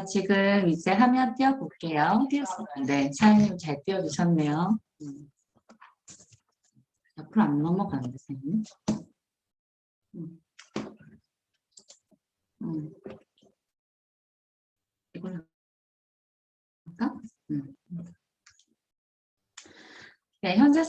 지금 이제 화면 띄워볼게요. 네, 사장님 잘 띄워주셨네요. 앞으로 안 넘어가는데, 선생님. 이걸로 할까? 네, 현재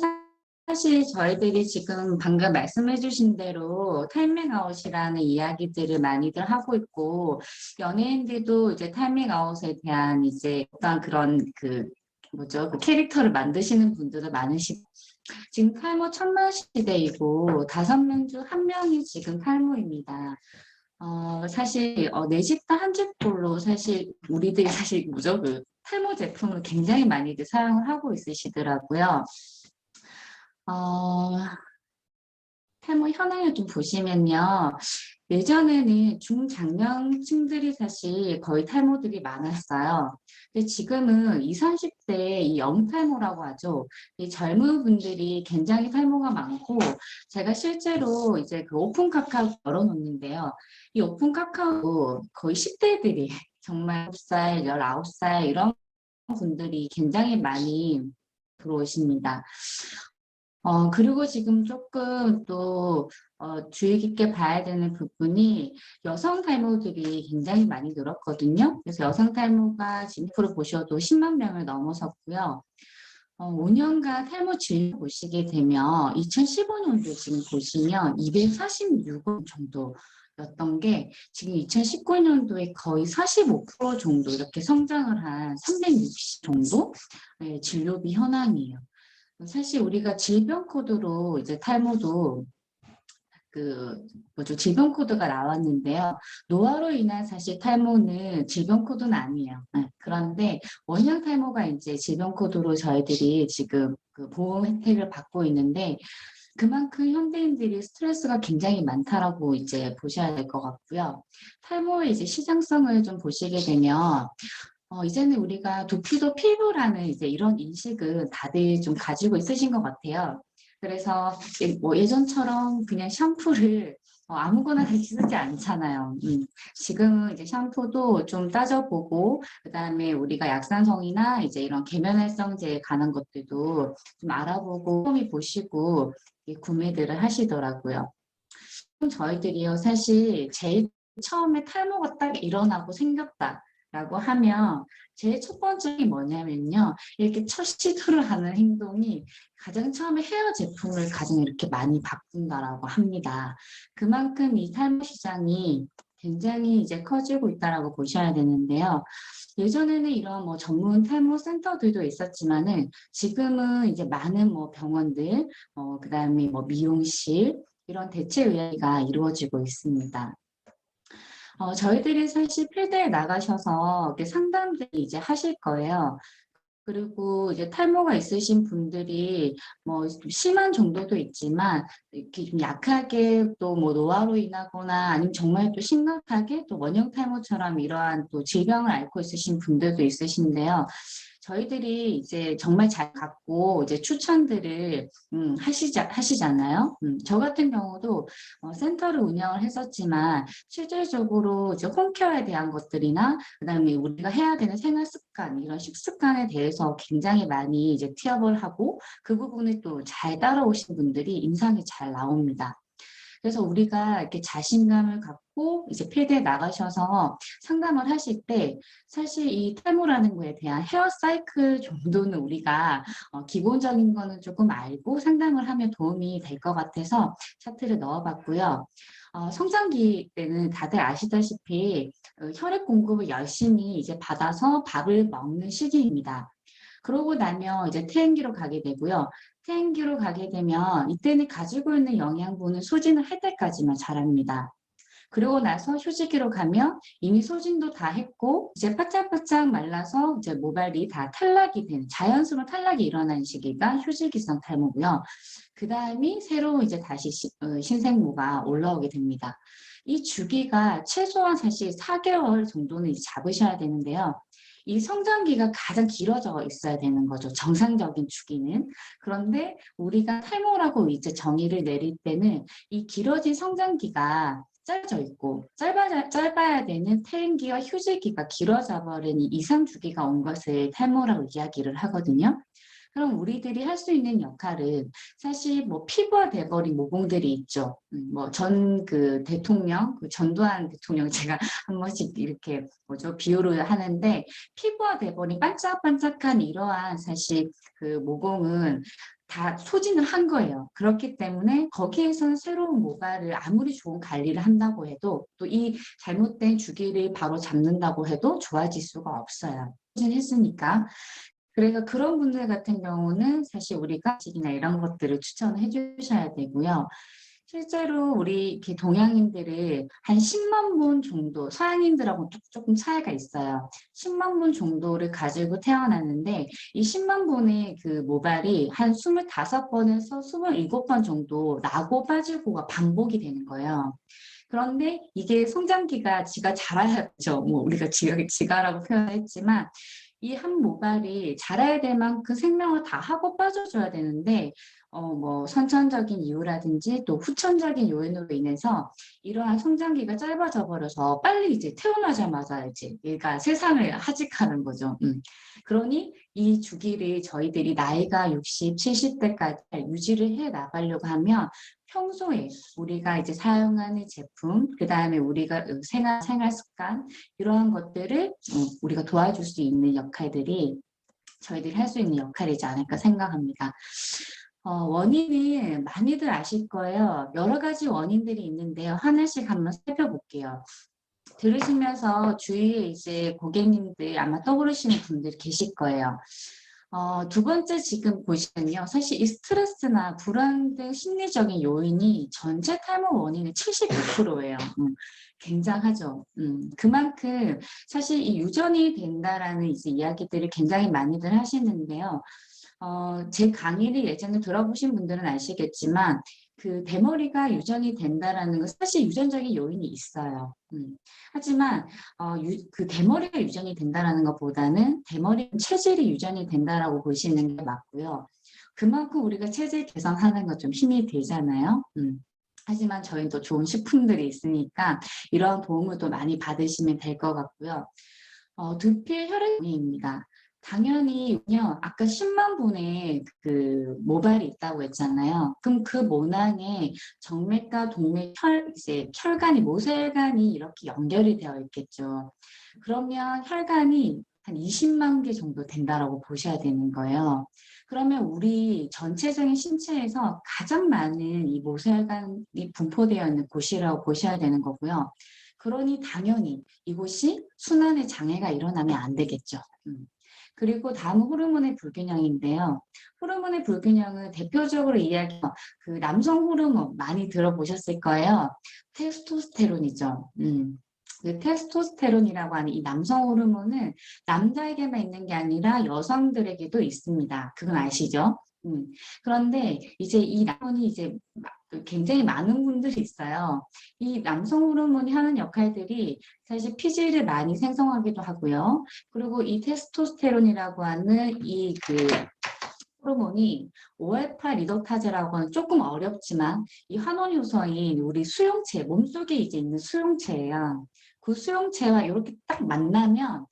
사실 저희들이 지금 방금 말씀해 주신 대로 타이밍 아웃이라는 이야기들을 많이들 하고 있고, 연예인들도 이제 타이밍 아웃에 대한 이제 어떤 그런 그 캐릭터를 만드시는 분들도 많으시고, 지금 탈모 천만 시대이고 5명 중 1명이 지금 탈모입니다. 사실 내 집단 한 집꼴로 사실 우리들이 사실 탈모 제품을 굉장히 많이들 사용을 하고 있으시더라고요. 탈모 현황을 좀 보시면요. 예전에는 중장년층들이 사실 거의 탈모들이 많았어요. 근데 지금은 20, 30대 이 영탈모라고 하죠. 이 젊은 분들이 굉장히 탈모가 많고, 제가 실제로 이제 그 오픈 카카오 열어놓는데요. 이 오픈 카카오 거의 10대들이 정말 9살, 19살 이런 분들이 굉장히 많이 들어오십니다. 그리고 지금 조금 또 주의 깊게 봐야 되는 부분이 여성 탈모들이 굉장히 많이 늘었거든요. 그래서 여성 탈모가 지금 프로 보셔도 10만 명을 넘어섰고요. 5년간 탈모 진료 보시게 되면 2015년도 지금 보시면 246원 정도였던 게 지금 2019년도에 거의 45% 정도 이렇게 성장을 한 360 정도 진료비 현황이에요. 사실 우리가 질병 코드로 이제 탈모도 질병 코드가 나왔는데요. 노화로 인한 사실 탈모는 질병 코드는 아니에요. 그런데 원형 탈모가 이제 질병 코드로 저희들이 지금 그 보험 혜택을 받고 있는데 그만큼 현대인들이 스트레스가 굉장히 많다라고 이제 보셔야 될 것 같고요. 탈모의 이제 시장성을 좀 보시게 되면 이제는 우리가 두피도 피부라는 이제 이런 인식은 다들 좀 가지고 있으신 것 같아요. 그래서 예전처럼 그냥 샴푸를 아무거나 그렇게 쓰지 않잖아요. 지금은 이제 샴푸도 좀 따져보고, 그 다음에 우리가 약산성이나 이제 이런 계면활성제에 관한 것들도 좀 알아보고, 꼼꼼히 보시고 구매들을 하시더라고요. 저희들이요, 사실 제일 처음에 탈모가 딱 일어나고 생겼다라고 하면 제일 첫 번째가 뭐냐면요. 이렇게 첫 시도를 하는 행동이 가장 처음에 헤어 제품을 가장 이렇게 많이 바꾼다라고 합니다. 그만큼 이 탈모 시장이 굉장히 이제 커지고 있다라고 보셔야 되는데요. 예전에는 이런 전문 탈모 센터들도 있었지만은 지금은 이제 많은 병원들, 그다음에 미용실 이런 대체 의학이 이루어지고 있습니다. 저희들이 사실 필드에 나가셔서 상담들 이제 하실 거예요. 그리고 이제 탈모가 있으신 분들이 심한 정도도 있지만 이렇게 좀 약하게 또 노화로 인하거나 아니면 정말 또 심각하게 또 원형 탈모처럼 이러한 또 질병을 앓고 있으신 분들도 있으신데요. 저희들이 이제 정말 잘 갖고 이제 추천들을 하시잖아요. 저 같은 경우도 센터를 운영을 했었지만 실질적으로 이제 홈케어에 대한 것들이나 그다음에 우리가 해야 되는 생활 습관 이런 식습관에 대해서 굉장히 많이 이제 티업을 하고 그 부분을 또 잘 따라오신 분들이 인상이 잘 나옵니다. 그래서 우리가 이렇게 자신감을 갖고 이제 필드에 나가셔서 상담을 하실 때 사실 이 탈모라는 거에 대한 헤어 사이클 정도는 우리가 기본적인 거는 조금 알고 상담을 하면 도움이 될 것 같아서 차트를 넣어봤고요. 성장기 때는 다들 아시다시피 혈액 공급을 열심히 이제 받아서 밥을 먹는 시기입니다. 그러고 나면 이제 퇴행기로 가게 되고요. 퇴행기로 가게 되면 이때는 가지고 있는 영양분을 소진을 할 때까지만 자랍니다. 그러고 나서 휴지기로 가면 이미 소진도 다 했고 이제 바짝바짝 말라서 이제 모발이 다 탈락이 된 자연스러운 탈락이 일어나는 시기가 휴지기성 탈모고요. 그 다음이 새로 이제 다시 신생모가 올라오게 됩니다. 이 주기가 최소한 사실 4개월 정도는 이제 잡으셔야 되는데요. 이 성장기가 가장 길어져 있어야 되는 거죠. 정상적인 주기는. 그런데 우리가 탈모라고 이제 정의를 내릴 때는 이 길어진 성장기가 짧아져 있고 짧아야 되는 퇴행기와 휴지기가 길어져 버린 이 이상 주기가 온 것을 탈모라고 이야기를 하거든요. 그럼 우리들이 할 수 있는 역할은 사실 뭐 피부화 돼버린 모공들이 있죠. 뭐 전 그 대통령, 그 전두환 대통령 제가 한 번씩 이렇게 뭐죠 비유를 하는데 피부화 돼버린 반짝반짝한 이러한 사실 그 모공은 다 소진을 한 거예요. 그렇기 때문에 거기에서는 새로운 모발을 아무리 좋은 관리를 한다고 해도 또 이 잘못된 주기를 바로 잡는다고 해도 좋아질 수가 없어요. 소진했으니까. 그래서 그런 분들 같은 경우는 사실 우리가 식이나 이런 것들을 추천해 주셔야 되고요. 실제로 우리 이렇게 동양인들을 한 10만 분 정도, 서양인들하고 조금 차이가 있어요. 10만 분 정도를 가지고 태어났는데 이 10만 분의 그 모발이 한 25번에서 27번 정도 나고 빠지고가 반복이 되는 거예요. 그런데 이게 성장기가 지가 자라야죠. 뭐 우리가 지가라고 표현했지만 이 한 모발이 자라야 될 만큼 생명을 다 하고 빠져줘야 되는데 뭐 선천적인 이유라든지 또 후천적인 요인으로 인해서 이러한 성장기가 짧아져 버려서 빨리 이제 태어나자마자 이제 얘가 세상을 하직하는 거죠. 그러니 이 주기를 저희들이 나이가 60, 70대까지 유지를 해 나가려고 하면 평소에 우리가 이제 사용하는 제품, 그 다음에 우리가 생활 습관, 이러한 것들을 우리가 도와줄 수 있는 역할들이 저희들이 할 수 있는 역할이지 않을까 생각합니다. 원인은 많이들 아실 거예요. 여러 가지 원인들이 있는데요. 하나씩 한번 살펴볼게요. 들으시면서 주위에 이제 고객님들 아마 떠오르시는 분들 계실 거예요. 두 번째 지금 보시면요. 사실 이 스트레스나 불안 등 심리적인 요인이 전체 탈모 원인의 76%예요. 굉장하죠. 그만큼 사실 이 유전이 된다라는 이제 이야기들을 굉장히 많이들 하시는데요. 제 강의를 예전에 들어보신 분들은 아시겠지만 그 대머리가 유전이 된다라는 건 사실 유전적인 요인이 있어요. 하지만 그 대머리가 유전이 된다라는 것보다는 대머리 체질이 유전이 된다라고 보시는 게 맞고요. 그만큼 우리가 체질 개선하는 것 좀 힘이 들잖아요. 하지만 저희는 또 좋은 식품들이 있으니까 이런 도움을 또 많이 받으시면 될 것 같고요. 두피 혈액입니다. 당연히요, 아까 10만 분의 그 모발이 있다고 했잖아요. 그럼 그 모낭에 정맥과 동맥, 이제 혈관이, 모세혈관이 이렇게 연결이 되어 있겠죠. 그러면 혈관이 한 20만 개 정도 된다라고 보셔야 되는 거예요. 그러면 우리 전체적인 신체에서 가장 많은 이 모세혈관이 분포되어 있는 곳이라고 보셔야 되는 거고요. 그러니 당연히 이곳이 순환의 장애가 일어나면 안 되겠죠. 그리고 다음 호르몬의 불균형인데요. 호르몬의 불균형은 대표적으로 이야기하는 그 남성 호르몬 많이 들어보셨을 거예요. 테스토스테론이죠. 그 테스토스테론이라고 하는 이 남성 호르몬은 남자에게만 있는 게 아니라 여성들에게도 있습니다. 그건 아시죠? 그런데 이제 이 호르몬이 이제 굉장히 많은 분들이 있어요. 이 남성 호르몬이 하는 역할들이 사실 피지를 많이 생성하기도 하고요. 그리고 이 테스토스테론이라고 하는 이 그 호르몬이 5알파 리도타제라고 하는 조금 어렵지만 이 환원 요소인 우리 수용체, 몸속에 이제 있는 수용체예요. 그 수용체와 이렇게 딱 만나면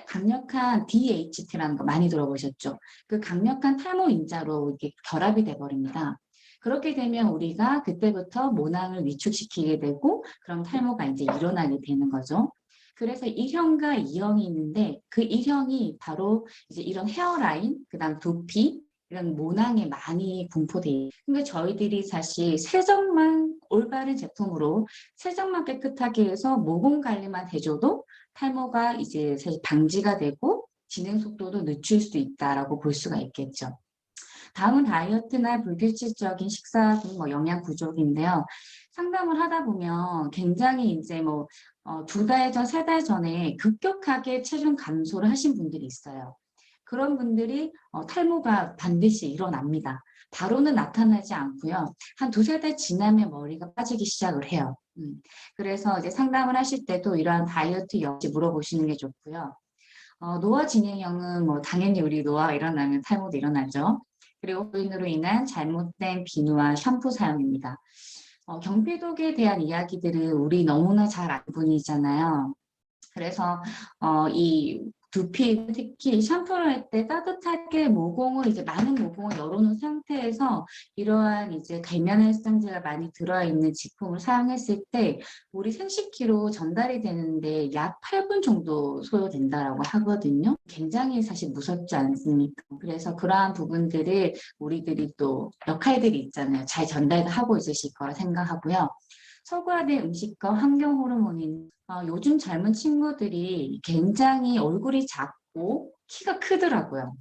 강력한 DHT라는 거 많이 들어보셨죠? 그 강력한 탈모 인자로 이렇게 결합이 돼버립니다. 그렇게 되면 우리가 그때부터 모낭을 위축시키게 되고 그럼 탈모가 이제 일어나게 되는 거죠. 그래서 1형과 2형이 있는데 그 1형이 바로 이제 이런 헤어라인, 그다음 두피 이런 모낭에 많이 분포돼 있어요. 근데 저희들이 사실 세정만 올바른 제품으로 세정만 깨끗하게 해서 모공 관리만 해줘도 탈모가 이제 사실 방지가 되고 진행 속도도 늦출 수 있다라고 볼 수가 있겠죠. 다음은 다이어트나 불규칙적인 식사 등 뭐 영양 부족인데요. 상담을 하다 보면 굉장히 이제 뭐 2달 전, 3달 전에 급격하게 체중 감소를 하신 분들이 있어요. 그런 분들이 탈모가 반드시 일어납니다. 바로는 나타나지 않고요. 한 2~3달 지나면 머리가 빠지기 시작을 해요. 그래서 이제 상담을 하실 때도 이러한 다이어트 역시 물어보시는 게 좋고요. 노화 진행형은 뭐 당연히 우리 노화가 일어나면 탈모도 일어나죠. 그리고 요인으로 인한 잘못된 비누와 샴푸 사용입니다. 경피독에 대한 이야기들은 우리 너무나 잘 아는 분이잖아요. 그래서 이 두피 특히 샴푸를 할 때 따뜻하게 모공을 이제 많은 모공을 열어놓은 상태에서 이러한 이제 계면활성제가 많이 들어있는 제품을 사용했을 때 우리 생식기로 전달이 되는데 약 8분 정도 소요된다라고 하거든요. 굉장히 사실 무섭지 않습니까? 그래서 그러한 부분들을 우리들이 또 역할들이 있잖아요. 잘 전달하고 있으실 거라 생각하고요. 서구화된 음식과 환경 호르몬인 요즘 젊은 친구들이 굉장히 얼굴이 작고 키가 크더라고요.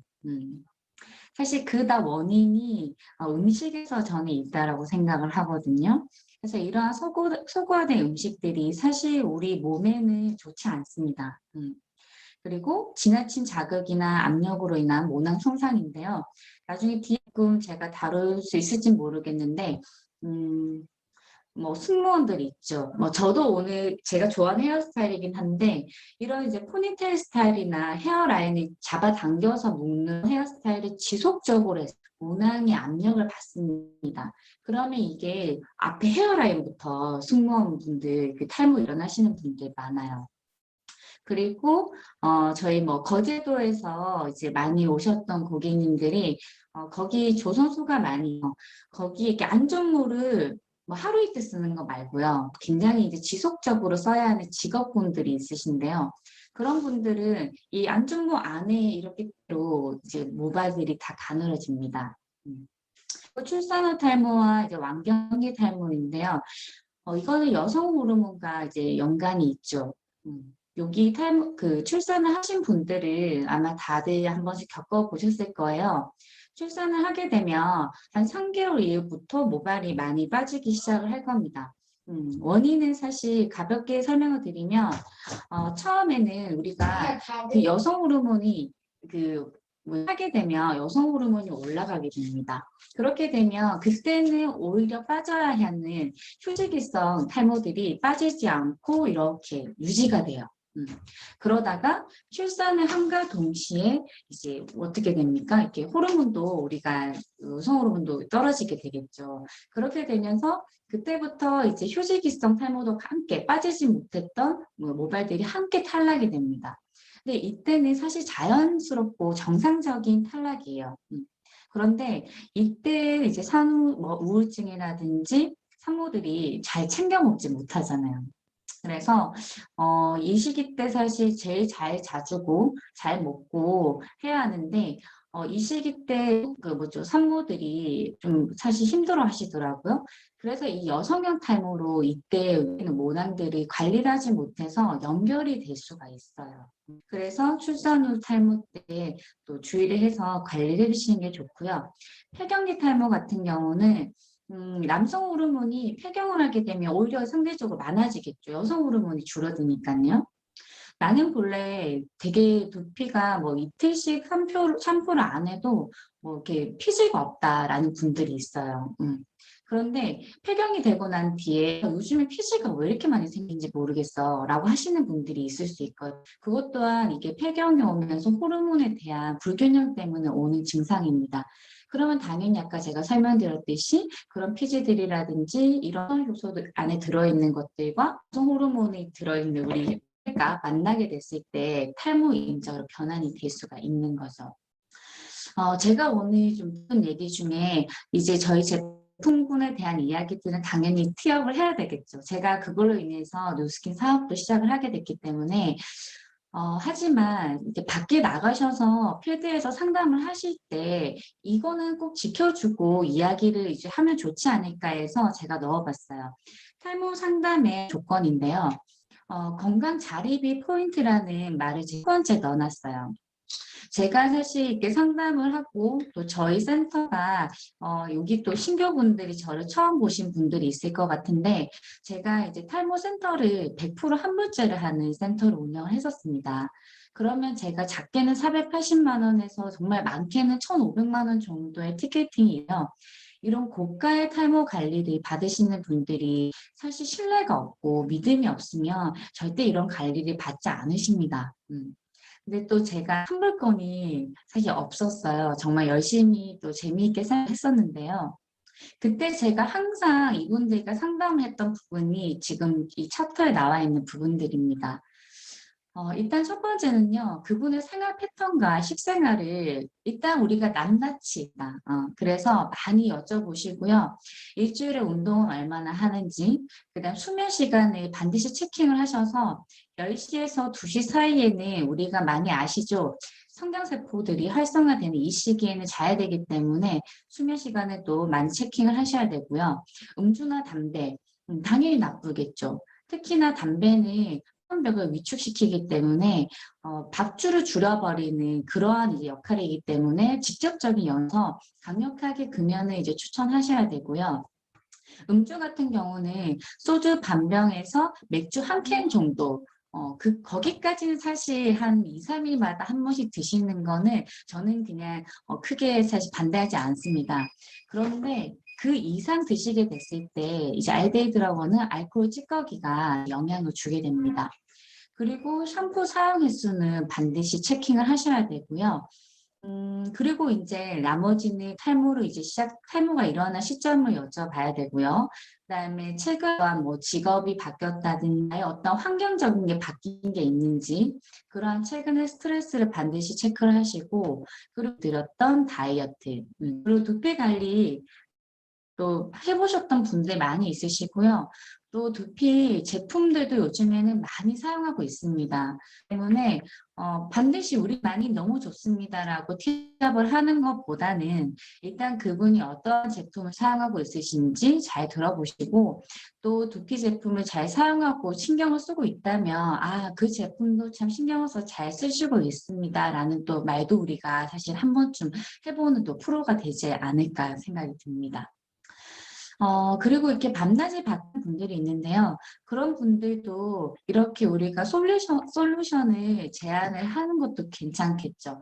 사실 그 다 원인이 음식에서 저는 있다라고 생각을 하거든요. 그래서 이러한 서구화된 음식들이 사실 우리 몸에는 좋지 않습니다. 그리고 지나친 자극이나 압력으로 인한 모낭 손상인데요. 나중에 뒤에 조금 제가 다룰 수 있을지 모르겠는데 뭐 승무원들 있죠. 뭐 저도 오늘 제가 좋아하는 헤어스타일이긴 한데 이런 이제 포니테일 스타일이나 헤어라인을 잡아당겨서 묶는 헤어스타일을 지속적으로 해서 모낭에 압력을 받습니다. 그러면 이게 앞에 헤어라인부터 승무원분들 그 탈모 일어나시는 분들 많아요. 그리고 저희 뭐 거제도에서 이제 많이 오셨던 고객님들이 거기 조선소가 많이 거기 이렇게 안전모를 뭐 하루 이틀 쓰는 거 말고요. 굉장히 이제 지속적으로 써야 하는 직업군들이 있으신데요. 그런 분들은 이 안전모 안에 이렇게로 이제 모발들이 다 가늘어집니다. 출산 후 탈모와 이제 완경기 탈모인데요. 이거는 여성 호르몬과 이제 연관이 있죠. 여기 탈모, 그 출산을 하신 분들은 아마 다들 한 번씩 겪어보셨을 거예요. 출산을 하게 되면 한 3개월 이후부터 모발이 많이 빠지기 시작을 할 겁니다. 원인은 사실 가볍게 설명을 드리면, 처음에는 우리가 그 여성 호르몬이 하게 되면 여성 호르몬이 올라가게 됩니다. 그렇게 되면 그때는 오히려 빠져야 하는 휴지기성 탈모들이 빠지지 않고 이렇게 유지가 돼요. 그러다가 출산을 함과 동시에 이제 어떻게 됩니까? 이렇게 호르몬도 우리가 여성 호르몬도 떨어지게 되겠죠. 그렇게 되면서 그때부터 이제 휴지기성 탈모도 함께 빠지지 못했던 모발들이 함께 탈락이 됩니다. 근데 이때는 사실 자연스럽고 정상적인 탈락이에요. 그런데 이때 이제 산후 뭐 우울증이라든지 산모들이 잘 챙겨 먹지 못하잖아요. 그래서 이 시기 때 사실 제일 잘 자주고 잘 먹고 해야 하는데 이 시기 때 그 뭐죠 산모들이 좀 사실 힘들어 하시더라고요. 그래서 이 여성형 탈모로 이때 모낭들이 관리를 하지 못해서 연결이 될 수가 있어요. 그래서 출산 후 탈모 때 또 주의를 해서 관리를 해주시는 게 좋고요. 폐경기 탈모 같은 경우는 남성 호르몬이 폐경을 하게 되면 오히려 상대적으로 많아지겠죠. 여성 호르몬이 줄어드니까요. 나는 본래 되게 두피가 뭐 이틀씩 샴푸를 안 해도 뭐 이렇게 피지가 없다라는 분들이 있어요. 그런데 폐경이 되고 난 뒤에 요즘에 피지가 왜 이렇게 많이 생긴지 모르겠어 라고 하시는 분들이 있을 수 있거든요. 그것 또한 이게 폐경이 오면서 호르몬에 대한 불균형 때문에 오는 증상입니다. 그러면 당연히 아까 제가 설명드렸듯이 그런 피지들이라든지 이런 요소들 안에 들어있는 것들과 호르몬이 들어있는 우리 가 만나게 됐을 때 탈모 인자로 변환이 될 수가 있는 거죠. 제가 오늘 좀 듣은 얘기 중에 이제 저희 제품군에 대한 이야기들은 당연히 티업을 해야 되겠죠. 제가 그걸로 인해서 뉴스킨 사업도 시작을 하게 됐기 때문에 하지만 이제 밖에 나가셔서 필드에서 상담을 하실 때 이거는 꼭 지켜주고 이야기를 이제 하면 좋지 않을까 해서 제가 넣어봤어요. 탈모 상담의 조건인데요. 건강 자립이 포인트라는 말을 첫 번째 넣어놨어요. 제가 사실 이렇게 상담을 하고 또 저희 센터가 여기 또 신규분들이 저를 처음 보신 분들이 있을 것 같은데 제가 이제 탈모 센터를 100% 환불제를 하는 센터를 운영을 했었습니다. 그러면 제가 작게는 480만 원에서 정말 많게는 1,500만 원 정도의 티켓팅이에요. 이런 고가의 탈모 관리를 받으시는 분들이 사실 신뢰가 없고 믿음이 없으면 절대 이런 관리를 받지 않으십니다. 근데 또 제가 환불권이 사실 없었어요. 정말 열심히 또 재미있게 했었는데요. 그때 제가 항상 이분들과 상담했던 부분이 지금 이 차트에 나와 있는 부분들입니다. 일단 첫 번째는요, 그분의 생활 패턴과 식생활을 일단 우리가 낱낱이, 그래서 많이 여쭤보시고요. 일주일에 운동을 얼마나 하는지, 그다음 수면 시간을 반드시 체킹을 하셔서 10시에서 2시 사이에는 우리가 많이 아시죠? 성장세포들이 활성화되는 이 시기에는 자야 되기 때문에 수면 시간을 또 많이 체킹을 하셔야 되고요. 음주나 담배, 당연히 나쁘겠죠. 특히나 담배는 흡연벽을 위축시키기 때문에 밥줄을 줄여버리는 그러한 이제 역할이기 때문에 직접적인 연서 강력하게 금연을 이제 추천하셔야 되고요. 음주 같은 경우는 소주 반병에서 맥주 한 캔 정도 거기까지는 사실 한 2, 3일마다 한 번씩 드시는 거는 저는 그냥 크게 사실 반대하지 않습니다. 그런데 그 이상 드시게 됐을 때 이제 알데히드라고는 알코올 찌꺼기가 영향을 주게 됩니다. 그리고 샴푸 사용 횟수는 반드시 체킹을 하셔야 되고요. 그리고 이제 나머지는 탈모로 이제 탈모가 일어난 시점을 여쭤봐야 되고요. 그다음에 최근 뭐 직업이 바뀌었다든지 어떤 환경적인 게 바뀐 게 있는지 그러한 최근의 스트레스를 반드시 체크를 하시고 그리고 드렸던 다이어트 그리고 두피 관리 또 해보셨던 분들 많이 있으시고요. 또 두피 제품들도 요즘에는 많이 사용하고 있습니다. 때문에 반드시 우리 많이 너무 좋습니다라고 티업을 하는 것보다는 일단 그분이 어떤 제품을 사용하고 있으신지 잘 들어보시고 또 두피 제품을 잘 사용하고 신경을 쓰고 있다면 그 제품도 참 신경을 써서 잘 쓰시고 있습니다라는 또 말도 우리가 사실 한 번쯤 해보는 또 프로가 되지 않을까 생각이 듭니다. 그리고 이렇게 밤낮을 받는 분들이 있는데요. 그런 분들도 이렇게 우리가 솔루션을 제안을 하는 것도 괜찮겠죠.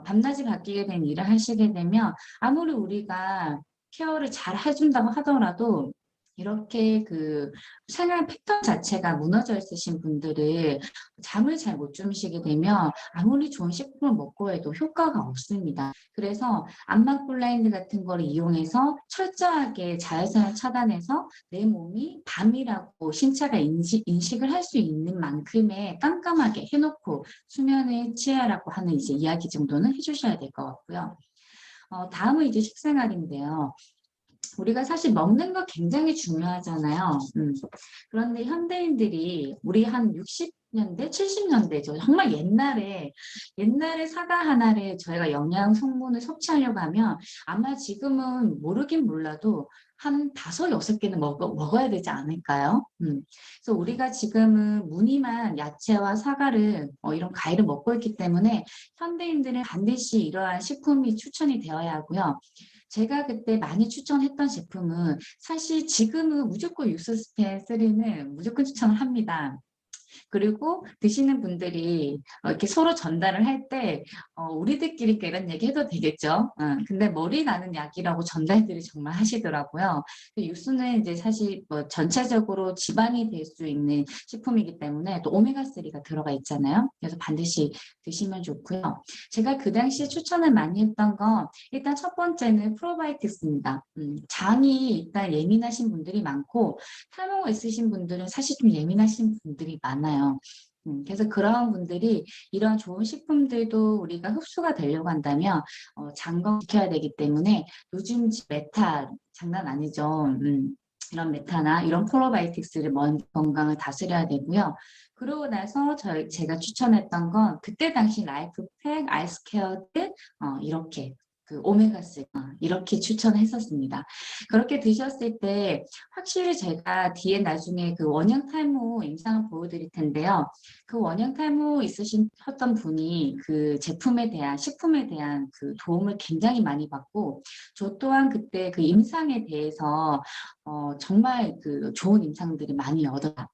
밤낮이 바뀌게 된 일을 하시게 되면 아무리 우리가 케어를 잘 해준다고 하더라도 이렇게 그 생활 패턴 자체가 무너져 있으신 분들을 잠을 잘 못 주무시게 되면 아무리 좋은 식품을 먹고 해도 효과가 없습니다. 그래서 암막 블라인드 같은 걸 이용해서 철저하게 자외선을 차단해서 내 몸이 밤이라고 신체가 인식을 할 수 있는 만큼의 깜깜하게 해놓고 수면에 취하라고 하는 이제 이야기 정도는 해주셔야 될 것 같고요. 다음은 이제 식생활인데요. 우리가 사실 먹는 거 굉장히 중요하잖아요. 그런데 현대인들이 우리 한 60년대, 70년대죠. 정말 옛날에 사과 하나를 저희가 영양 성분을 섭취하려고 하면 아마 지금은 모르긴 몰라도 한 5, 6개는 먹어야 되지 않을까요? 그래서 우리가 지금은 무늬만 야채와 사과를 이런 과일을 먹고 있기 때문에 현대인들은 반드시 이러한 식품이 추천이 되어야 하고요. 제가 그때 많이 추천했던 제품은 사실 지금은 무조건 유스스텐 3는 무조건 추천을 합니다. 그리고 드시는 분들이 이렇게 서로 전달을 할 때 우리들끼리 이런 얘기 해도 되겠죠. 근데 머리 나는 약이라고 전달들이 정말 하시더라고요. 육수는 이제 사실 뭐 전체적으로 지방이 될 수 있는 식품이기 때문에 또 오메가3가 들어가 있잖아요. 그래서 반드시 드시면 좋고요. 제가 그 당시에 추천을 많이 했던 건 일단 첫 번째는 프로바이오틱스입니다. 장이 일단 예민하신 분들이 많고 탈모가 있으신 분들은 사실 좀 예민하신 분들이 많아요. 그래서 그런 분들이 이런 좋은 식품들도 우리가 흡수가 되려고 한다면 장건시켜야 되기 때문에 요즘 메타 장난 아니죠. 이런 메타나 이런 프로바이오틱스를 먼저 건강을 다스려야 되고요. 그러고 나서 제가 추천했던 건 그때 당시 라이프팩, 아이스케어들 이렇게 그 오메가3 이렇게 추천했었습니다. 그렇게 드셨을 때 확실히 제가 뒤에 나중에 그 원형 탈모 임상을 보여드릴 텐데요. 그 원형 탈모 있으셨던 분이 그 제품에 대한 식품에 대한 그 도움을 굉장히 많이 받고 저 또한 그때 그 임상에 대해서 정말 그 좋은 임상들이 많이 얻었다.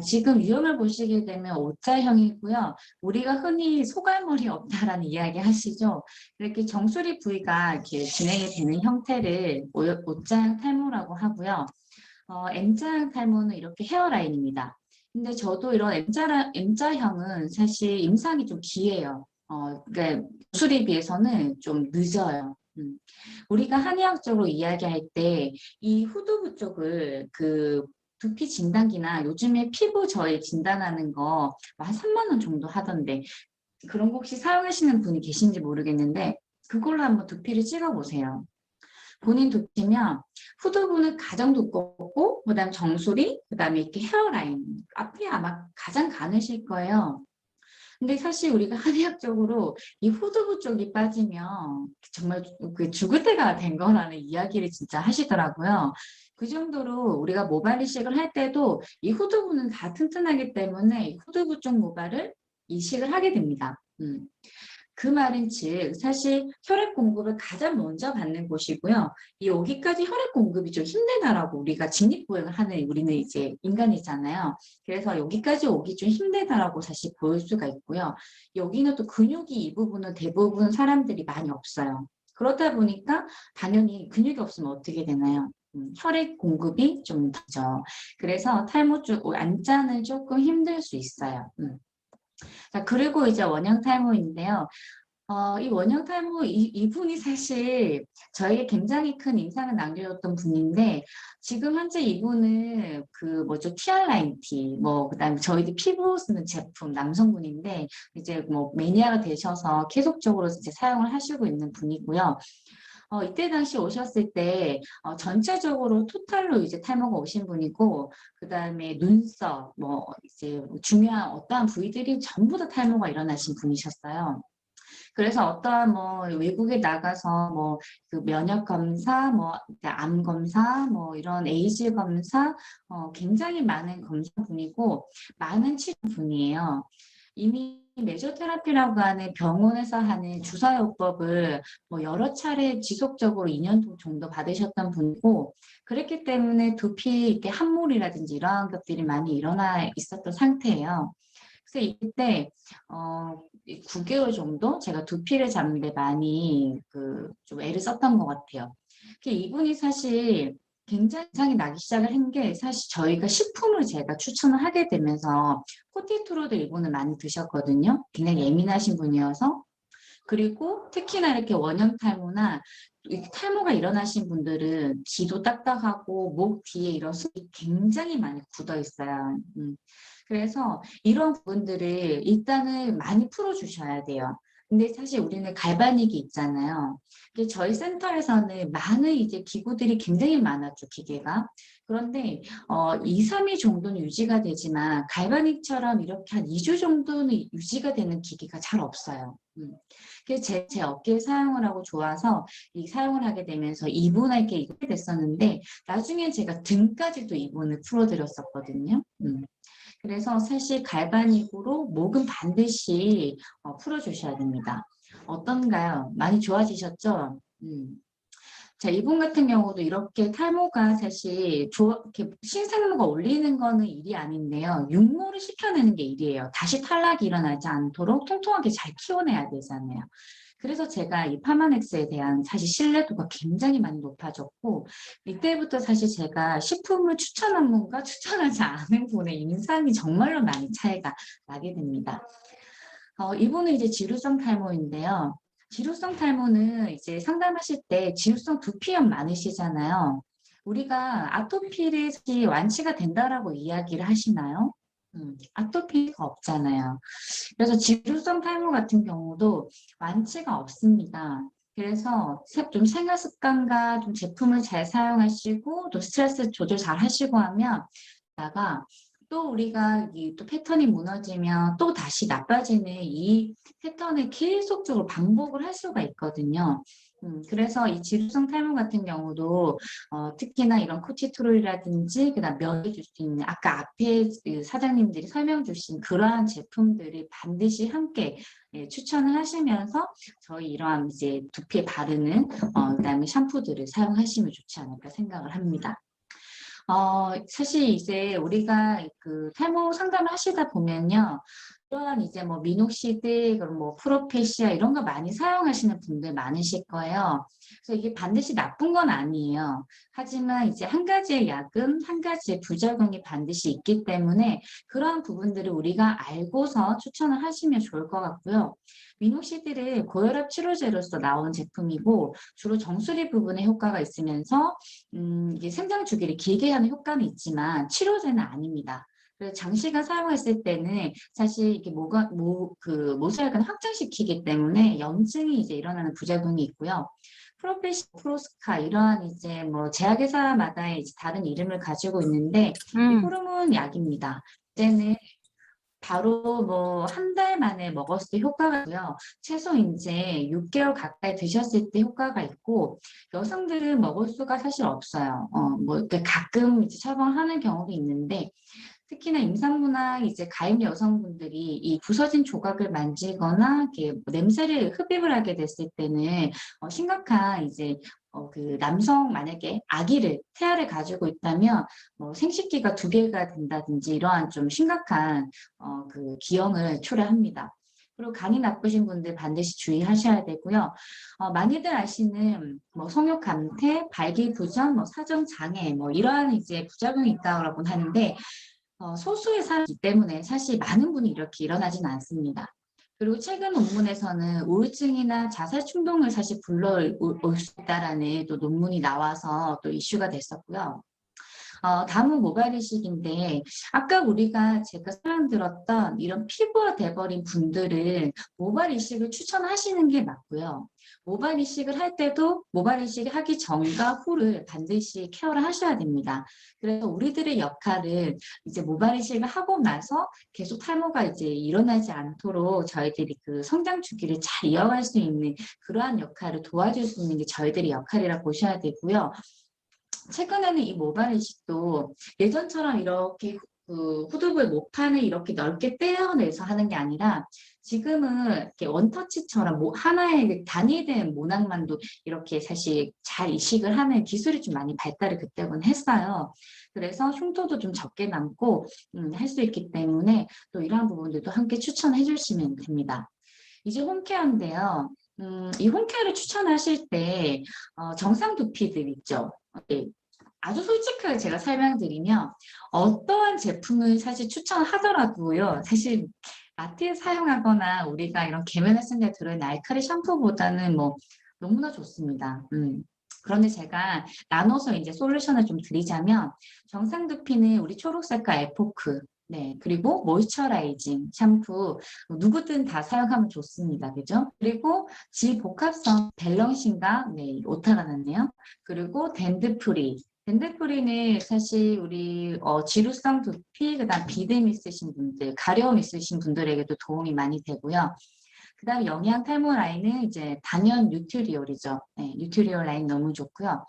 지금 유형을 보시게 되면 O자형이고요. 우리가 흔히 소갈머리 없다라는 이야기 하시죠. 이렇게 정수리 부위가 이렇게 진행이 되는 형태를 O자형 탈모라고 하고요. M자형 탈모는 이렇게 헤어라인입니다. 근데 저도 이런 M자형은 사실 임상이 좀 귀해요. 그러니까 수술에 비해서는 좀 늦어요. 우리가 한의학적으로 이야기할 때 이 후두부 쪽을 그 두피 진단기나 요즘에 피부 저희 진단하는 거 한 3만 원 정도 하던데 그런 거 혹시 사용하시는 분이 계신지 모르겠는데 그걸로 한번 두피를 찍어보세요. 본인 두피면 후두부는 가장 두껍고 그다음 정수리, 그다음에 이렇게 헤어라인 앞이 아마 가장 가느실 거예요. 근데 사실 우리가 한의학적으로 이 후두부 쪽이 빠지면 정말 그 죽을 때가 된 거라는 이야기를 진짜 하시더라고요. 그 정도로 우리가 모발 이식을 할 때도 이 후두부는 다 튼튼하기 때문에 이 후두부 쪽 모발을 이식을 하게 됩니다. 그 말은 즉 사실 혈액 공급을 가장 먼저 받는 곳이고요. 이 여기까지 혈액 공급이 좀 힘들다라고 우리가 직립보행을 하는 우리는 이제 인간이잖아요. 그래서 여기까지 오기 좀 힘들다라고 사실 보일 수가 있고요. 여기는 또 근육이 이 부분은 대부분 사람들이 많이 없어요. 그러다 보니까 당연히 근육이 없으면 어떻게 되나요? 혈액 공급이 좀 늦죠. 그래서 탈모 쪽 안자는 조금 힘들 수 있어요. 자, 그리고 이제 원형 탈모인데요. 이 원형 탈모 이분이 사실 저에게 굉장히 큰 인상을 남겨줬던 분인데 지금 현재 이분은 그 뭐죠 티알라인티 뭐 그다음에 저희들 피부 쓰는 제품 남성분인데 이제 뭐 매니아가 되셔서 계속적으로 이제 사용을 하시고 있는 분이고요. 이때 당시 오셨을 때 전체적으로 토탈로 이제 탈모가 오신 분이고 그다음에 눈썹 뭐 이제 중요한 어떠한 부위들이 전부 다 탈모가 일어나신 분이셨어요. 그래서 어떠한 뭐 외국에 나가서 뭐 그 면역 검사, 뭐 암 검사, 뭐 이런 에이즈 검사, 굉장히 많은 검사분이고 많은 치료분이에요. 이미 메조테라피라고 하는 병원에서 하는 주사요법을 뭐 여러 차례 지속적으로 2년 정도 받으셨던 분이고 그랬기 때문에 두피 이렇게 함몰이라든지 이러한 것들이 많이 일어나 있었던 상태예요. 그래서 이때 9개월 정도 제가 두피를 잡는데 많이 그 좀 애를 썼던 것 같아요. 이분이 사실 굉장히 이상이 나기 시작을 한 게 사실 저희가 식품을 제가 추천을 하게 되면서 코티투로도 이분은 많이 드셨거든요. 굉장히 예민하신 분이어서 그리고 특히나 이렇게 원형 탈모나 이렇게 탈모가 일어나신 분들은 귀도 딱딱하고 목 뒤에 이런 습이 굉장히 많이 굳어 있어요. 그래서 이런 부분들을 일단은 많이 풀어주셔야 돼요. 근데 사실 우리는 갈바닉이 있잖아요. 저희 센터에서는 많은 이제 기구들이 굉장히 많았죠, 기계가. 그런데 2, 3일 정도는 유지가 되지만 갈바닉처럼 이렇게 한 2주 정도는 유지가 되는 기기가 잘 없어요. 그래서 제 어깨에 사용을 하고 좋아서 이 사용을 하게 되면서 이분에게 이렇게 됐었는데 나중에 제가 등까지도 이분을 풀어드렸었거든요. 그래서 사실 갈바닉으로 목은 반드시 풀어주셔야 됩니다. 어떤가요? 많이 좋아지셨죠? 자, 이분 같은 경우도 이렇게 탈모가 사실 이렇게 신생모가 올리는 거는 일이 아닌데요. 육모를 시켜내는 게 일이에요. 다시 탈락이 일어나지 않도록 통통하게 잘 키워내야 되잖아요. 그래서 제가 이 파마넥스에 대한 사실 신뢰도가 굉장히 많이 높아졌고 이때부터 사실 제가 식품을 추천한 분과 추천하지 않은 분의 인상이 정말로 많이 차이가 나게 됩니다. 이분은 이제 지루성 탈모인데요. 지루성 탈모는 이제 상담하실 때 지루성 두피염 많으시잖아요. 우리가 아토피를 완치가 된다라고 이야기를 하시나요? 아토피가 없잖아요. 그래서 지루성 탈모 같은 경우도 완치가 없습니다. 그래서 좀 생활 습관과 좀 제품을 잘 사용하시고 또 스트레스 조절 잘 하시고 하면 다가 또 우리가 또 패턴이 무너지면 또 다시 나빠지는 이 패턴을 계속적으로 반복을 할 수가 있거든요. 그래서 이 지루성 탈모 같은 경우도 특히나 이런 코치트롤이라든지 그다음 면이 줄 수 있는 아까 앞에 그 사장님들이 설명 주신 그러한 제품들이 반드시 함께 추천을 하시면서 저희 이러한 이제 두피에 바르는 그다음에 샴푸들을 사용하시면 좋지 않을까 생각을 합니다. 사실 이제 우리가 그 탈모 상담을 하시다 보면요. 이런 이제 뭐 미녹시딜, 그럼 뭐 프로페시아 이런 거 많이 사용하시는 분들 많으실 거예요. 그래서 이게 반드시 나쁜 건 아니에요. 하지만 이제 한 가지의 약은 한 가지의 부작용이 반드시 있기 때문에 그러한 부분들을 우리가 알고서 추천을 하시면 좋을 것 같고요. 미녹시딜은 고혈압 치료제로서 나온 제품이고 주로 정수리 부분에 효과가 있으면서 이게 생장 주기를 길게 하는 효과는 있지만 치료제는 아닙니다. 그래서 장시간 사용했을 때는 사실 이게 모세혈관 확장시키기 때문에 염증이 이제 일어나는 부작용이 있고요. 프로스카 이러한 이제 뭐 제약회사마다 이제 다른 이름을 가지고 있는데 이 음, 호르몬 약입니다. 이제는 바로 뭐 한 달 만에 먹었을 때 효과가 있고요. 최소 이제 6개월 가까이 드셨을 때 효과가 있고 여성들은 먹을 수가 사실 없어요. 뭐 이렇게 가끔 이제 처방하는 경우도 있는데 특히나 임산부나 이제 가임 여성분들이 이 부서진 조각을 만지거나 이렇게 뭐 냄새를 흡입을 하게 됐을 때는 심각한 이제 그 남성 만약에 아기를 태아를 가지고 있다면 뭐 생식기가 2개가 된다든지 이러한 좀 심각한 그 기형을 초래합니다. 그리고 간이 나쁘신 분들 반드시 주의하셔야 되고요. 많이들 아시는 뭐 성욕 감퇴, 발기부전, 뭐 사정 장애, 뭐 이러한 이제 부작용이 있다고 하는데 소수의 사람이기 때문에 사실 많은 분이 이렇게 일어나진 않습니다. 그리고 최근 논문에서는 우울증이나 자살 충동을 사실 불러올 수 있다라는 또 논문이 나와서 또 이슈가 됐었고요. 다음은 모발 이식인데 아까 제가 설명 들었던 이런 피부가 돼버린 분들은 모발 이식을 추천하시는 게 맞고요. 모발 이식을 할 때도 모발 이식을 하기 전과 후를 반드시 케어를 하셔야 됩니다. 그래서 우리들의 역할은 이제 모발 이식을 하고 나서 계속 탈모가 이제 일어나지 않도록 저희들이 그 성장 주기를 잘 이어갈 수 있는 그러한 역할을 도와줄 수 있는 게 저희들의 역할이라 보셔야 되고요. 최근에는 이 모발 이식도 예전처럼 이렇게 그 후두부의 모판을 이렇게 넓게 떼어내서 하는 게 아니라 지금은 이렇게 원터치처럼 하나의 그 단위된 모낭만도 이렇게 사실 잘 이식을 하는 기술이 좀 많이 발달을 그때는 했어요. 그래서 흉터도 좀 적게 남고 할 수 있기 때문에 또 이러한 부분들도 함께 추천해 주시면 됩니다. 이제 홈케어인데요. 이 홈케어를 추천하실 때 정상 두피들 있죠. 네, 아주 솔직하게 제가 설명드리면 어떠한 제품을 사실 추천하더라도요. 사실 마트에 사용하거나 우리가 이런 계면 에센스에 들어있는 알칼리 샴푸보다는 뭐 너무나 좋습니다. 그런데 제가 나눠서 이제 솔루션을 좀 드리자면 정상 두피는 우리 초록색깔 에포크 네, 그리고 모이스처라이징 샴푸 누구든 다 사용하면 좋습니다. 그죠? 그리고 지복합성 밸런싱과 네, 오타가 났네요. 그리고 댄드프리 밴드프리는 사실 우리 지루성 두피, 그다음 비듬 있으신 분들, 가려움 있으신 분들에게도 도움이 많이 되고요. 그다음 영양 탈모 라인은 이제 단연 뉴트리올이죠. 네, 뉴트리올 라인 너무 좋고요.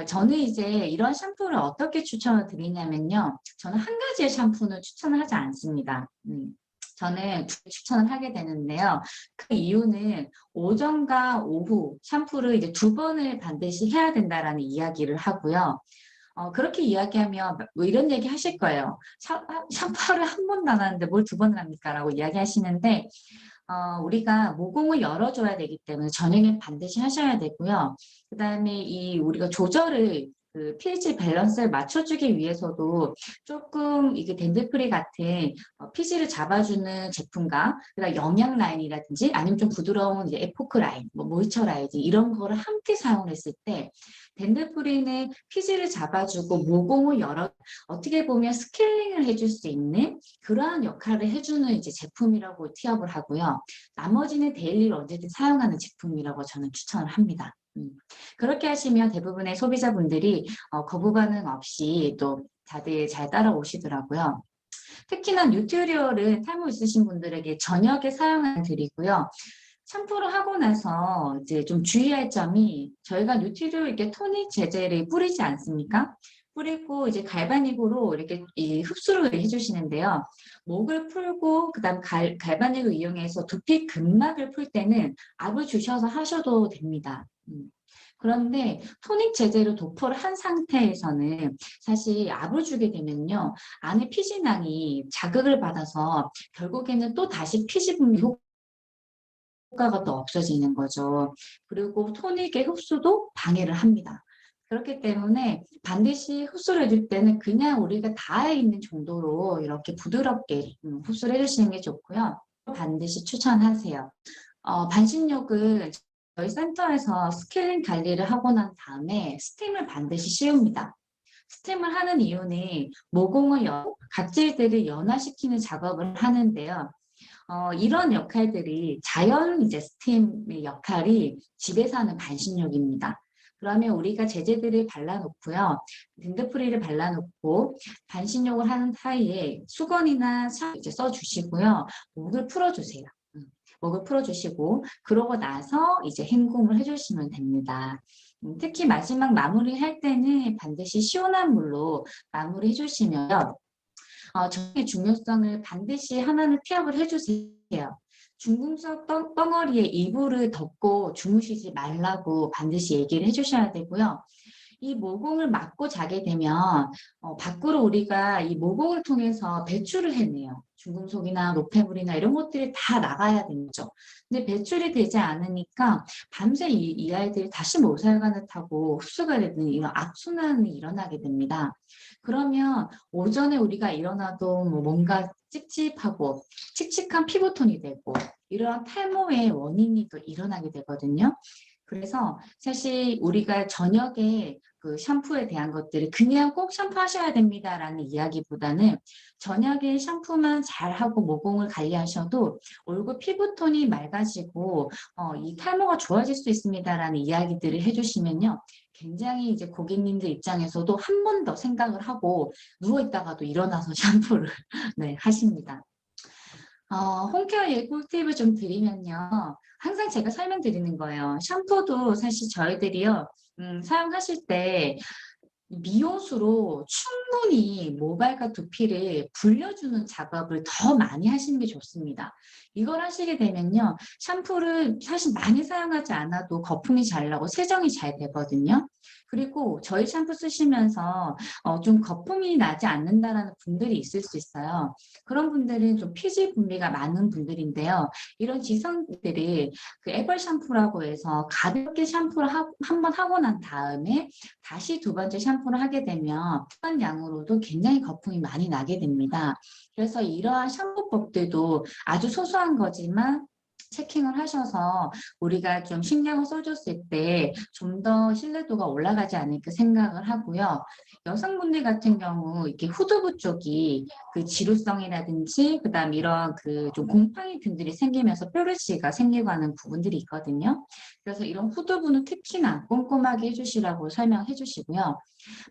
저는 이제 이런 샴푸를 어떻게 추천을 드리냐면요. 저는 한 가지의 샴푸는 추천을 하지 않습니다. 저는 추천을 하게 되는데요. 그 이유는 오전과 오후 샴푸를 이제 2번을 반드시 해야 된다라는 이야기를 하고요. 그렇게 이야기하면 뭐 이런 얘기 하실 거예요. 샴푸를 한 번도 안 하는데 뭘 2번을 합니까? 라고 이야기하시는데 우리가 모공을 열어줘야 되기 때문에 저녁에 반드시 하셔야 되고요. 그다음에 이 우리가 조절을 그 pH 밸런스를 맞춰주기 위해서도 조금 이게 덴드프리 같은 pH를 잡아주는 제품과 그다음 영양 라인이라든지 아니면 좀 부드러운 이제 에포크 라인, 뭐 모이처라이징 이런 거를 함께 사용했을 때 덴드프리는 pH를 잡아주고 모공을 열어 어떻게 보면 스케일링을 해줄 수 있는 그러한 역할을 해주는 이제 제품이라고 티업을 하고요. 나머지는 데일리로 언제든 사용하는 제품이라고 저는 추천을 합니다. 그렇게 하시면 대부분의 소비자분들이 거부 반응 없이 또 다들 잘 따라오시더라고요. 특히나 뉴트리얼은 탈모 있으신 분들에게 저녁에 사용을 드리고요. 샴푸를 하고 나서 이제 좀 주의할 점이 저희가 뉴트리얼 이렇게 토닉 제제를 뿌리지 않습니까? 뿌리고 이제 갈바닉으로 이렇게 흡수를 해주시는데요. 목을 풀고 그다음 갈바닉을 이용해서 두피 근막을 풀 때는 압을 주셔서 하셔도 됩니다. 그런데 토닉 제제로 도포를 한 상태에서는 사실 압을 주게 되면요. 안에 피지낭이 자극을 받아서 결국에는 또 다시 피지 분비 효과가 또 없어지는 거죠. 그리고 토닉의 흡수도 방해를 합니다. 그렇기 때문에 반드시 흡수를 해줄 때는 그냥 우리가 닿아 있는 정도로 이렇게 부드럽게 흡수를 해주시는 게 좋고요. 반드시 추천하세요. 반신욕은 저희 센터에서 스케일링 관리를 하고 난 다음에 스팀을 반드시 씌웁니다. 스팀을 하는 이유는 모공을 각질들을 연화시키는 작업을 하는데요. 이런 역할들이 자연 이제 스팀의 역할이 집에서 하는 반신욕입니다. 그러면 우리가 제제들을 발라놓고요. 밴드프리를 발라놓고 반신욕을 하는 사이에 수건이나 샤워 이제 써주시고요. 목을 풀어주세요. 목을 풀어주시고 그러고 나서 이제 헹굼을 해주시면 됩니다. 특히 마지막 마무리 할 때는 반드시 시원한 물로 마무리 해주시면 정의 중요성을 반드시 하나는 피합을 해주세요. 중금속 덩어리의 이불을 덮고 주무시지 말라고 반드시 얘기를 해주셔야 되고요. 이 모공을 막고 자게 되면 밖으로 우리가 이 모공을 통해서 배출을 해내요. 중금속이나 노폐물이나 이런 것들이 다 나가야 되죠. 근데 배출이 되지 않으니까 밤새 이 아이들이 다시 모살관을 타고 흡수가 되는 이런 악순환이 일어나게 됩니다. 그러면 오전에 우리가 일어나도 뭔가 찝찝하고 칙칙한 피부톤이 되고 이러한 탈모의 원인이 또 일어나게 되거든요. 그래서 사실 우리가 저녁에 그 샴푸에 대한 것들을 그냥 꼭 샴푸하셔야 됩니다라는 이야기보다는 저녁에 샴푸만 잘하고 모공을 관리하셔도 얼굴 피부톤이 맑아지고 이 탈모가 좋아질 수 있습니다라는 이야기들을 해주시면요. 굉장히 이제 고객님들 입장에서도 한 번 더 생각을 하고 누워있다가도 일어나서 샴푸를 네, 하십니다. 홈케어 예 꿀팁을 좀 드리면요. 항상 제가 설명드리는 거예요. 샴푸도 사실 저희들이요. 사용하실 때 미온수로 충분히 모발과 두피를 불려주는 작업을 더 많이 하시는 게 좋습니다. 이걸 하시게 되면요. 샴푸를 사실 많이 사용하지 않아도 거품이 잘 나고 세정이 잘 되거든요. 그리고 저희 샴푸 쓰시면서 좀 거품이 나지 않는다라는 분들이 있을 수 있어요. 그런 분들은 좀 피지 분비가 많은 분들인데요. 이런 지성들이 그 애벌 샴푸라고 해서 가볍게 샴푸를 한 번 하고 난 다음에 다시 두 번째 샴푸를 하게 되면 한 양으로도 굉장히 거품이 많이 나게 됩니다. 그래서 이러한 샴푸법들도 아주 소소한 거지만 체킹을 하셔서 우리가 좀 신경을 써줬을 때 좀 더 신뢰도가 올라가지 않을까 생각을 하고요. 여성분들 같은 경우 이렇게 후두부 쪽이 그 지루성이라든지 그다음 이런 그 좀 곰팡이 균들이 생기면서 뾰루지가 생기고 하는 부분들이 있거든요. 그래서 이런 후두부는 특히나 꼼꼼하게 해주시라고 설명해 주시고요.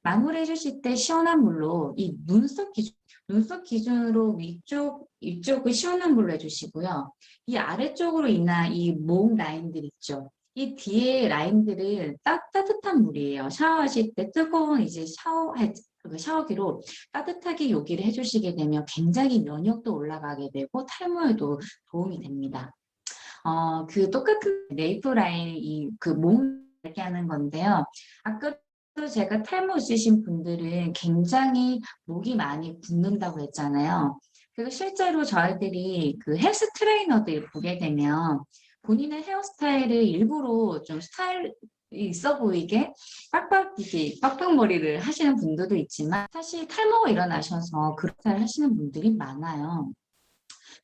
마무리해 주실 때 시원한 물로 이 눈썹 기준으로 위쪽을 시원한 물로 해주시고요. 이 아래쪽으로 있는 이 목 라인들 있죠. 이 뒤에 라인들은 따뜻한 물이에요. 샤워하실 때 뜨거운 이제 샤워기로 따뜻하게 요기를 해주시게 되면 굉장히 면역도 올라가게 되고 탈모에도 도움이 됩니다. 그 똑같은 네이프 라인 목 이렇게 하는 건데요. 아까도 제가 탈모 있으신 분들은 굉장히 목이 많이 붓는다고 했잖아요. 그리고 실제로 저희들이 그 헬스 트레이너들 보게 되면 본인의 헤어스타일을 일부러 좀 스타일이 있어 보이게 빡빡머리를 하시는 분들도 있지만 사실 탈모가 일어나셔서 그런 스타일 하시는 분들이 많아요.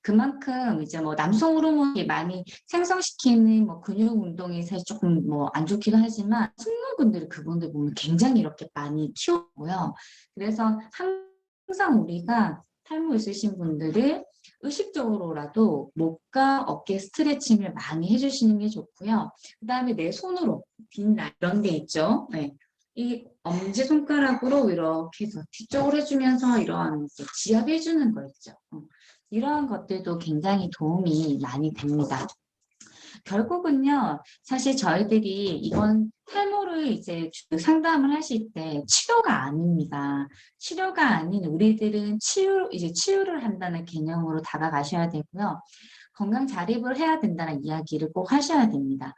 그만큼 이제 뭐 남성 호르몬이 많이 생성시키는 뭐 근육 운동이 사실 조금 뭐 안 좋기도 하지만 승무원분들이 그분들 보면 굉장히 이렇게 많이 키우고요. 그래서 항상 우리가 탈모 있으신 분들을 의식적으로라도 목과 어깨 스트레칭을 많이 해주시는 게 좋고요. 그다음에 내 손으로 빈날 이런 게 있죠. 네. 이 엄지손가락으로 이렇게 해서 뒤쪽으로 해주면서 이런 지압해주는 거 있죠. 이러한 것들도 굉장히 도움이 많이 됩니다. 결국은요, 사실 저희들이 이건 탈모를 이제 상담을 하실 때 치료가 아닙니다. 치료가 아닌 우리들은 이제 치유를 한다는 개념으로 다가가셔야 되고요. 건강 자립을 해야 된다는 이야기를 꼭 하셔야 됩니다.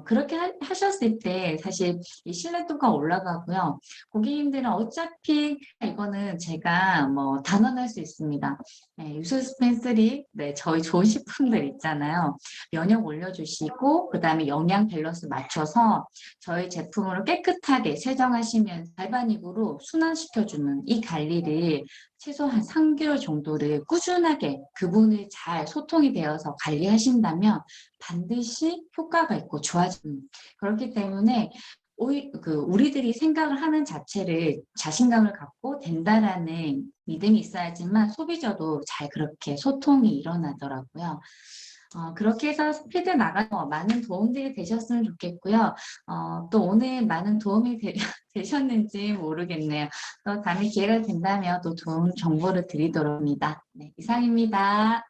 그렇게 하셨을 때 사실 이 신뢰도가 올라가고요. 고객님들은 어차피 이거는 제가 뭐 단언할 수 있습니다. 네, 유스펜슬이 네, 저희 좋은 식품들 있잖아요. 면역 올려주시고 그다음에 영양 밸런스 맞춰서 저희 제품으로 깨끗하게 세정하시면 갈바닉으로 순환시켜주는 이 관리를 최소한 3개월 정도를 꾸준하게 그분을 잘 소통이 되어서 관리하신다면 반드시 효과가 있고 좋아지는 그렇기 때문에 우리들이 생각을 하는 자체를 자신감을 갖고 된다라는 믿음이 있어야지만 소비자도 잘 그렇게 소통이 일어나더라고요. 그렇게 해서 스피드 나가서 많은 도움들이 되셨으면 좋겠고요. 또 오늘 많은 도움이 되셨는지 모르겠네요. 또 다음에 기회가 된다면 또 좋은 정보를 드리도록 합니다. 네, 이상입니다.